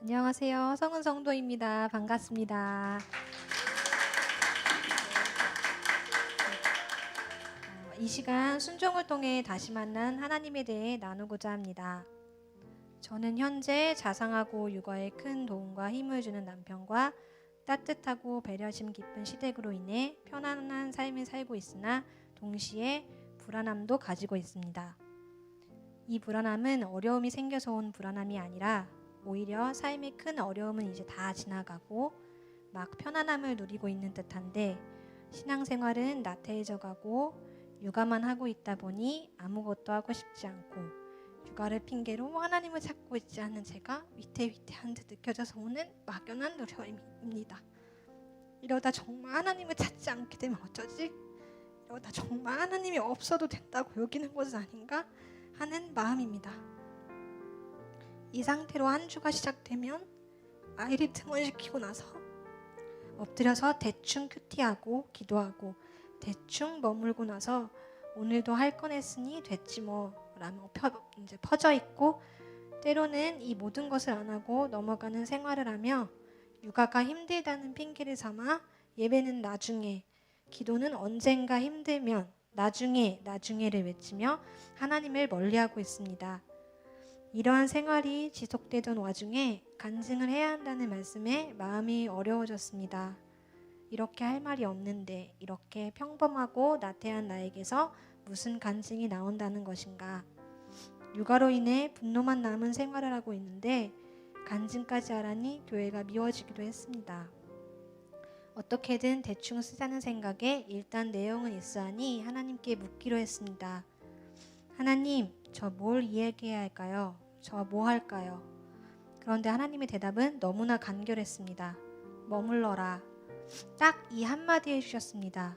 안녕하세요. 성은 성도입니다. 반갑습니다. 이 시간 순종을 통해 다시 만난 하나님에 대해 나누고자 합니다. 저는 현재 자상하고 육아에 큰 도움과 힘을 주는 남편과 따뜻하고 배려심 깊은 시댁으로 인해 편안한 삶을 살고 있으나 동시에 불안함도 가지고 있습니다. 이 불안함은 어려움이 생겨서 온 불안함이 아니라 오히려 삶의 큰 어려움은 이제 다 지나가고 막 편안함을 누리고 있는 듯한데 신앙생활은 나태해져 가고 육아만 하고 있다 보니 아무것도 하고 싶지 않고 육아를 핑계로 하나님을 찾고 있지 않은 제가 위태위태한 듯 느껴져서 오는 막연한 두려움입니다. 이러다 정말 하나님을 찾지 않게 되면 어쩌지? 이러다 정말 하나님이 없어도 된다고 여기는 것은 아닌가 하는 마음입니다. 이 상태로 한 주가 시작되면 아이를 등원시키고 나서 엎드려서 대충 큐티하고 기도하고 대충 머물고 나서 오늘도 할 건 했으니 됐지 뭐 라며 이제 퍼져 있고 때로는 이 모든 것을 안 하고 넘어가는 생활을 하며 육아가 힘들다는 핑계를 삼아 예배는 나중에 기도는 언젠가 힘들면 나중에를 외치며 하나님을 멀리하고 있습니다. 이러한 생활이 지속되던 와중에 간증을 해야 한다는 말씀에 마음이 어려워졌습니다. 이렇게 할 말이 없는데 이렇게 평범하고 나태한 나에게서 무슨 간증이 나온다는 것인가? 육아로 인해 분노만 남은 생활을 하고 있는데 간증까지 하라니 교회가 미워지기도 했습니다. 어떻게든 대충 쓰자는 생각에 일단 내용은 있어하니 하나님께 묻기로 했습니다. 하나님, 저 뭘 이야기해야 할까요? 저 뭐 할까요? 그런데 하나님의 대답은 너무나 간결했습니다. 머물러라. 딱 이 한마디 해주셨습니다.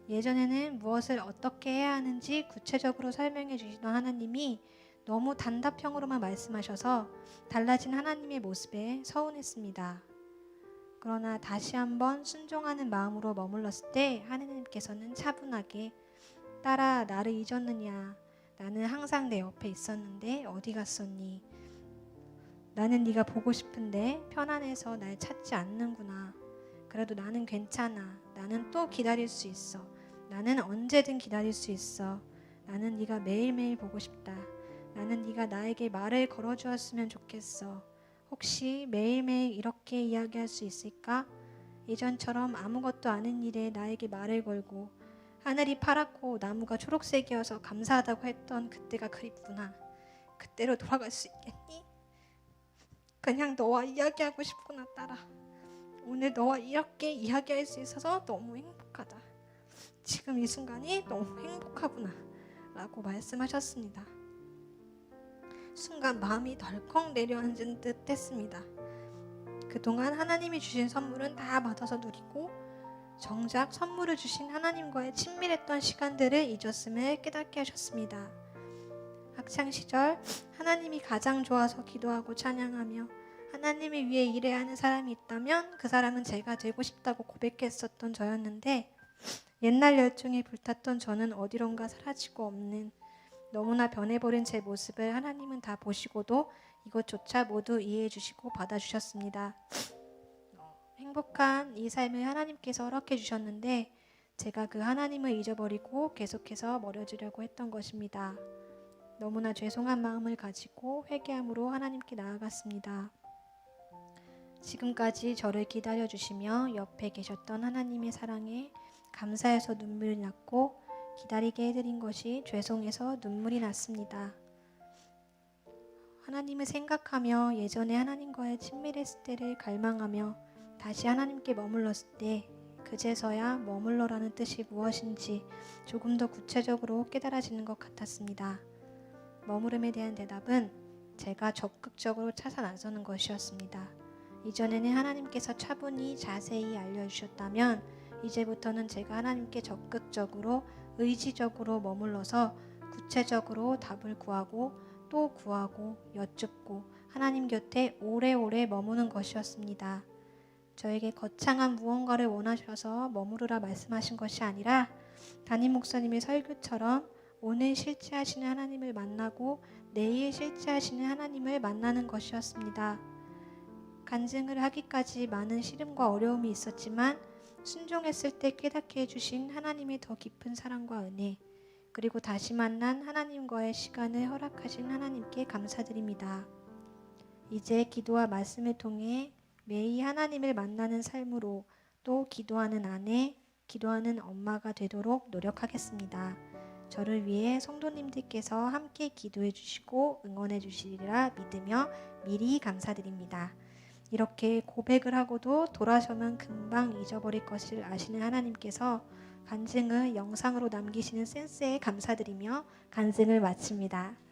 예전에는 무엇을 어떻게 해야 하는지 구체적으로 설명해 주시던 하나님이 너무 단답형으로만 말씀하셔서 달라진 하나님의 모습에 서운했습니다. 그러나 다시 한번 순종하는 마음으로 머물렀을 때 하나님께서는 차분하게 딸아, 나를 잊었느냐? 나는 항상 내 옆에 있었는데 어디 갔었니? 나는 네가 보고 싶은데 편안해서 날 찾지 않는구나. 그래도 나는 괜찮아. 나는 또 기다릴 수 있어. 나는 언제든 기다릴 수 있어. 나는 네가 매일매일 보고 싶다. 나는 네가 나에게 말을 걸어주었으면 좋겠어. 혹시 매일매일 이렇게 이야기할 수 있을까? 예전처럼 아무것도 아닌 일에 나에게 말을 걸고 하늘이 파랗고 나무가 초록색이어서 감사하다고 했던 그때가 그립구나. 그때로 돌아갈 수 있겠니? 그냥 너와 이야기하고 싶구나, 딸아. 오늘 너와 이렇게 이야기할 수 있어서 너무 행복하다. 지금 이 순간이 너무 행복하구나 라고 말씀하셨습니다. 순간 마음이 덜컥 내려앉은 듯 했습니다. 그동안 하나님이 주신 선물은 다 받아서 누리고 정작 선물을 주신 하나님과의 친밀했던 시간들을 잊었음을 깨닫게 하셨습니다. 학창시절 하나님이 가장 좋아서 기도하고 찬양하며 하나님을 위해 일해야 하는 사람이 있다면 그 사람은 제가 되고 싶다고 고백했었던 저였는데 옛날 열정에 불탔던 저는 어디론가 사라지고 없는 너무나 변해버린 제 모습을 하나님은 다 보시고도 이것조차 모두 이해해 주시고 받아주셨습니다. 행복한 이 삶을 하나님께서 허락해 주셨는데 제가 그 하나님을 잊어버리고 계속해서 멀어지려고 했던 것입니다. 너무나 죄송한 마음을 가지고 회개함으로 하나님께 나아갔습니다. 지금까지 저를 기다려주시며 옆에 계셨던 하나님의 사랑에 감사해서 눈물이 났고 기다리게 해드린 것이 죄송해서 눈물이 났습니다. 하나님을 생각하며 예전에 하나님과의 친밀했을 때를 갈망하며 다시 하나님께 머물렀을 때 그제서야 머물러라는 뜻이 무엇인지 조금 더 구체적으로 깨달아지는 것 같았습니다. 머무름에 대한 대답은 제가 적극적으로 찾아 나서는 것이었습니다. 이전에는 하나님께서 차분히 자세히 알려주셨다면 이제부터는 제가 하나님께 적극적으로 의지적으로 머물러서 구체적으로 답을 구하고 또 구하고 여쭙고 하나님 곁에 오래오래 머무는 것이었습니다. 저에게 거창한 무언가를 원하셔서 머무르라 말씀하신 것이 아니라 담임 목사님의 설교처럼 오늘 실제하시는 하나님을 만나고 내일 실제하시는 하나님을 만나는 것이었습니다. 간증을 하기까지 많은 시름과 어려움이 있었지만 순종했을 때 깨닫게 해주신 하나님의 더 깊은 사랑과 은혜, 그리고 다시 만난 하나님과의 시간을 허락하신 하나님께 감사드립니다. 이제 기도와 말씀을 통해 매일 하나님을 만나는 삶으로 또 기도하는 아내, 기도하는 엄마가 되도록 노력하겠습니다. 저를 위해 성도님들께서 함께 기도해 주시고 응원해 주시리라 믿으며 미리 감사드립니다. 이렇게 고백을 하고도 돌아서면 금방 잊어버릴 것을 아시는 하나님께서 간증을 영상으로 남기시는 센스에 감사드리며 간증을 마칩니다.